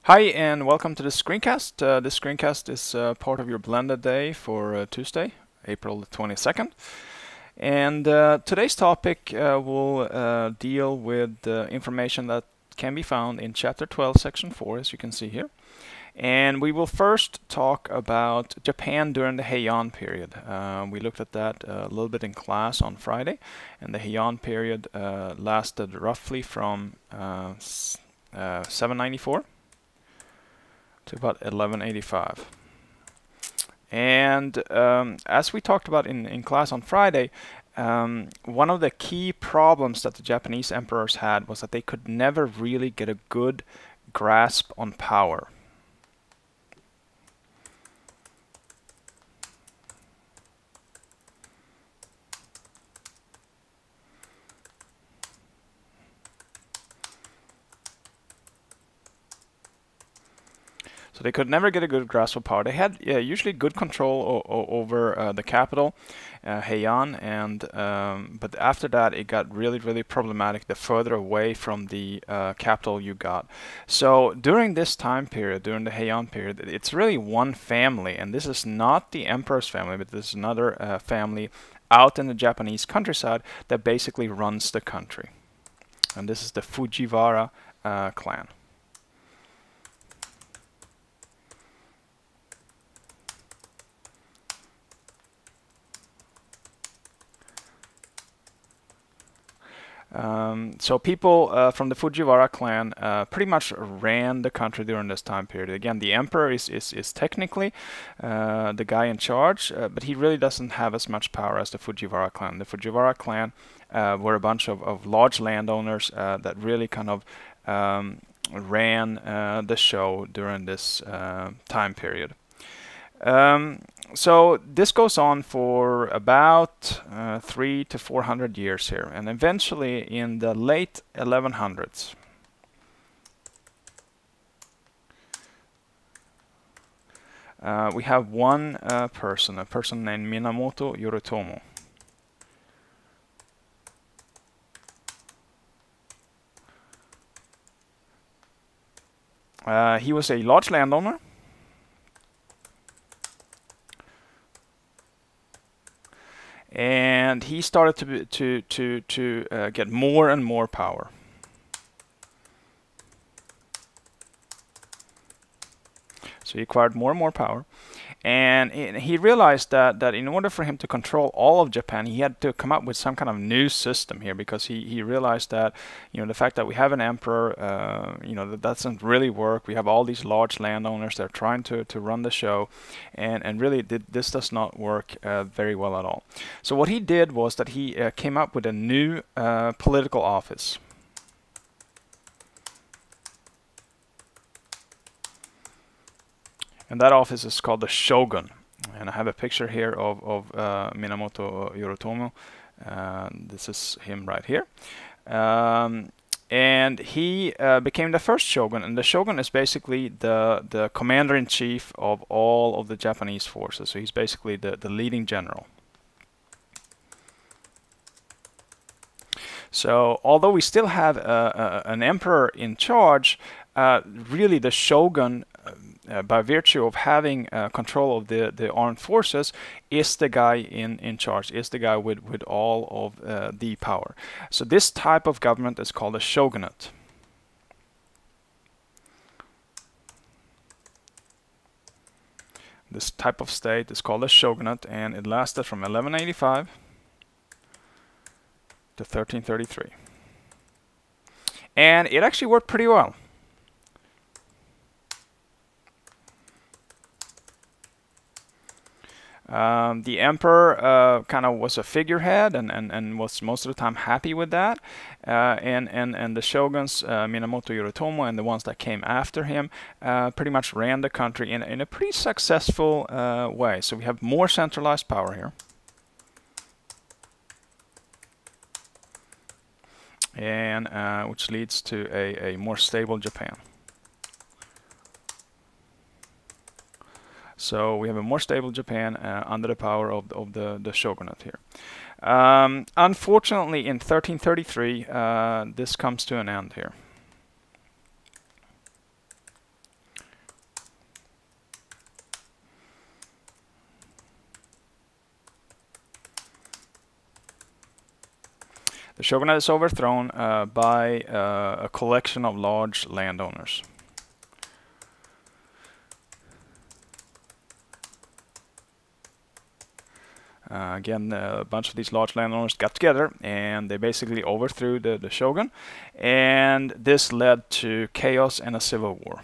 Hi and welcome to this screencast. This screencast is part of your blended day for Tuesday, April the 22nd. And today's topic will deal with information that can be found in Chapter 12, Section 4, as you can see here. And we will first talk about Japan during the Heian period. We looked at that a little bit in class on Friday, and the Heian period lasted roughly from 794 to about 1185. And as we talked about in class on Friday, one of the key problems that the Japanese emperors had was that they could never really get a good grasp on power. So they could never get a good grasp of power. They had usually good control over the capital, Heian, and but after that it got really problematic the further away from the capital you got. So during this time period, during the Heian period, it's really one family, and this is not the emperor's family, but this is another family out in the Japanese countryside that basically runs the country. And this is the Fujiwara clan. So people from the Fujiwara clan pretty much ran the country during this time period. Again, the emperor is technically the guy in charge, but he really doesn't have as much power as the Fujiwara clan. The Fujiwara clan were a bunch of large landowners that really kind of ran the show during this time period. So this goes on for about 300 to 400 years here, and eventually in the late 1100s, we have one person, a person named Minamoto Yoritomo. He was a large landowner. And he started to get more and more power. So he acquired more and more power, and he realized that in order for him to control all of Japan, he had to come up with some kind of new system here, because he realized that the fact that we have an emperor, that doesn't really work. We have all these large landowners that are trying to run the show, and really this does not work very well at all. So what he did was that he came up with a new political office. And that office is called the Shogun. And I have a picture here of Minamoto Yoritomo. This is him right here. And he became the first shogun. And the shogun is basically the commander-in-chief of all of the Japanese forces. So he's basically the leading general. So although we still have an emperor in charge, really the shogun, by virtue of having control of the armed forces, is the guy in charge, is the guy with all of the power. So this type of government is called a shogunate. This type of state is called a shogunate, and it lasted from 1185 to 1333. And it actually worked pretty well. The emperor kind of was a figurehead and was most of the time happy with that. And the shoguns, Minamoto Yoritomo and the ones that came after him, pretty much ran the country in a pretty successful way. So we have more centralized power here. And which leads to a more stable Japan. So we have a more stable Japan under the power of the shogunate here. Unfortunately, in 1333, this comes to an end here. The shogunate is overthrown by a collection of large landowners. Again, a bunch of these large landowners got together and they basically overthrew the shogun, and this led to chaos and a civil war.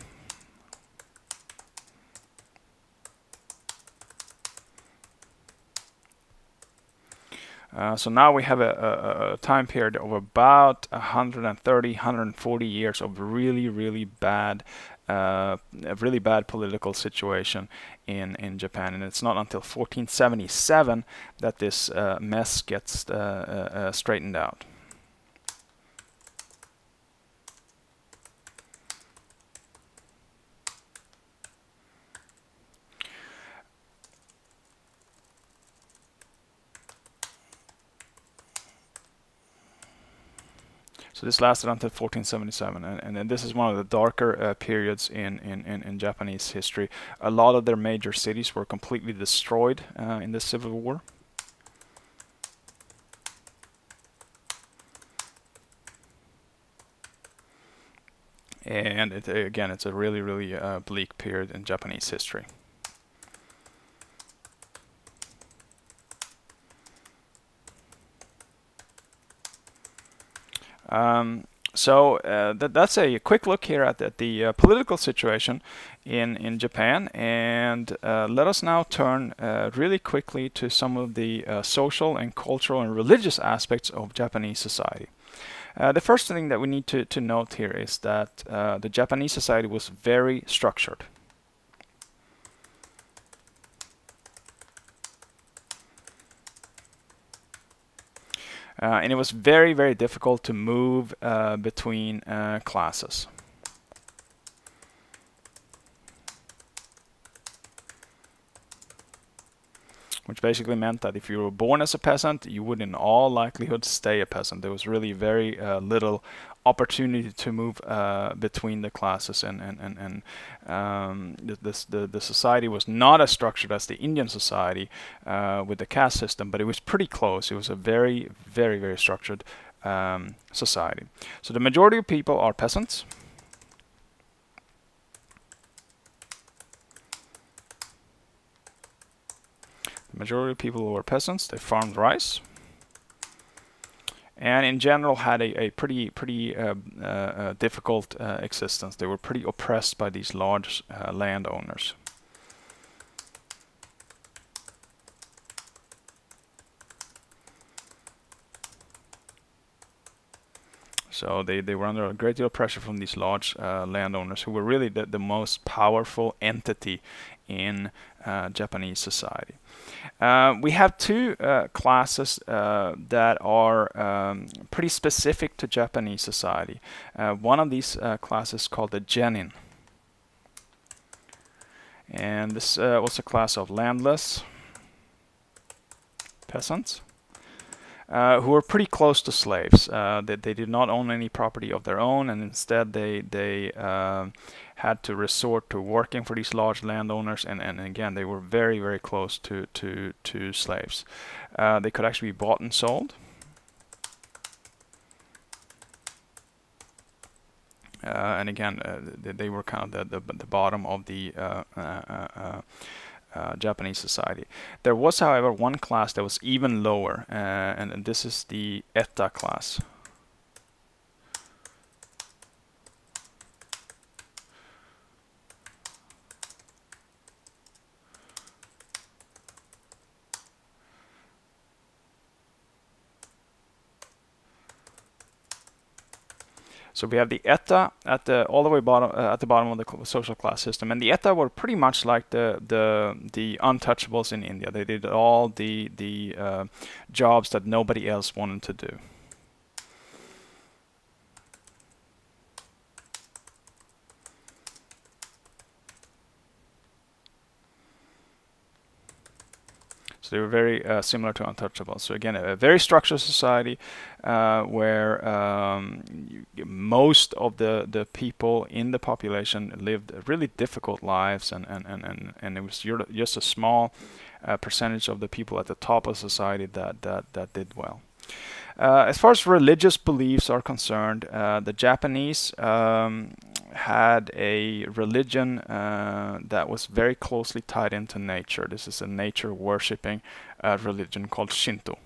So now we have a time period of about 130, 140 years of really bad, a really bad political situation in Japan, and it's not until 1477 that this mess gets straightened out. So this lasted until 1477, and this is one of the darker periods in Japanese history. A lot of their major cities were completely destroyed in this civil war. And again, it's a really bleak period in Japanese history. That's a quick look here at the political situation in Japan, and let us now turn really quickly to some of the social and cultural and religious aspects of Japanese society. The first thing that we need to note here is that the Japanese society was very structured. And it was very difficult to move between classes. Which basically meant that if you were born as a peasant, you would in all likelihood stay a peasant. There was really very little opportunity to move between the classes, and the society was not as structured as the Indian society with the caste system, but it was pretty close. It was a very structured society. So the majority of people are peasants. The majority of people were peasants. They farmed rice, and in general had a pretty difficult existence. They were pretty oppressed by these large landowners. So they were under a great deal of pressure from these large landowners, who were really the most powerful entity in Japanese society. We have two classes that are pretty specific to Japanese society. One of these classes is called the genin. And this was a class of landless peasants who were pretty close to slaves. They did not own any property of their own, and instead they had to resort to working for these large landowners, and again they were very close to slaves. They could actually be bought and sold. And again, they were kind of the bottom of the Japanese society. There was, however, one class that was even lower, and this is the Etta class. So we have the Etta at the all the way bottom at the bottom of the social class system, and the Etta were pretty much like the untouchables in India. They did all the jobs that nobody else wanted to do. So they were very similar to untouchables. So again, a very structured society where most of the people in the population lived really difficult lives, and it was just a small percentage of the people at the top of society that did well. As far as religious beliefs are concerned, the Japanese had a religion that was very closely tied into nature. This is a nature worshipping religion called Shinto.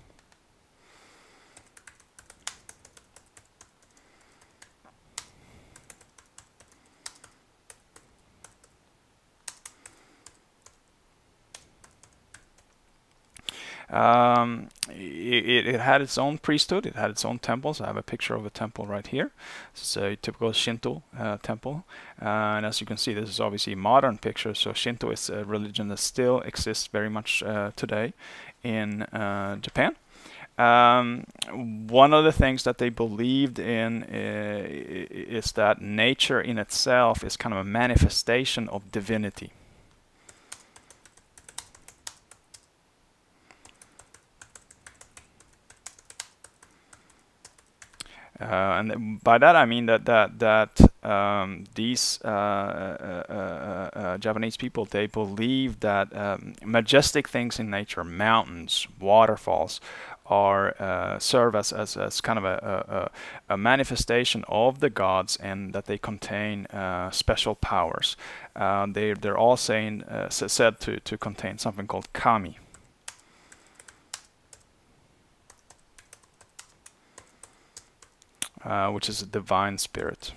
It had its own priesthood, it had its own temples. I have a picture of a temple right here. It's a typical Shinto temple. And as you can see, this is obviously a modern picture. So Shinto is a religion that still exists very much today in Japan. One of the things that they believed in is that nature in itself is kind of a manifestation of divinity. And by that I mean that these Japanese people, they believe that majestic things in nature, mountains, waterfalls, are serve as kind of a manifestation of the gods, and that they contain special powers. They're all said to contain something called kami. Which is a divine spirit.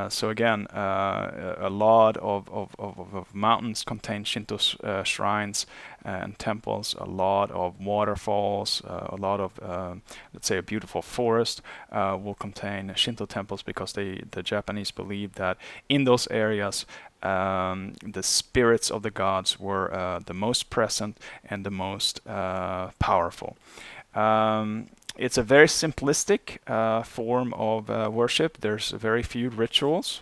So again, a lot of mountains contain Shinto shrines and temples, a lot of waterfalls, a lot of, let's say, a beautiful forest will contain Shinto temples, because the Japanese believe that in those areas the spirits of the gods were the most present and the most powerful. It's a very simplistic form of worship. There's very few rituals.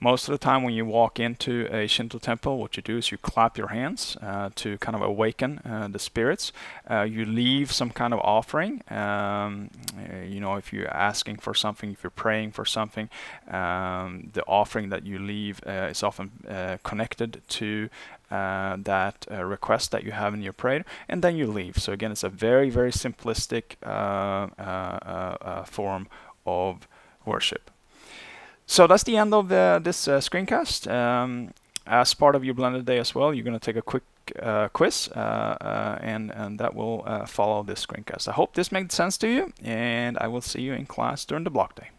Most of the time when you walk into a Shinto temple, what you do is you clap your hands to kind of awaken the spirits. You leave some kind of offering. You know, if you're asking for something, if you're praying for something, the offering that you leave is often connected to that request that you have in your prayer, and then you leave. So again, it's a very, very simplistic form of worship. So that's the end of this screencast. As part of your blended day as well, you're going to take a quick quiz, and that will follow this screencast. I hope this made sense to you, and I will see you in class during the block day.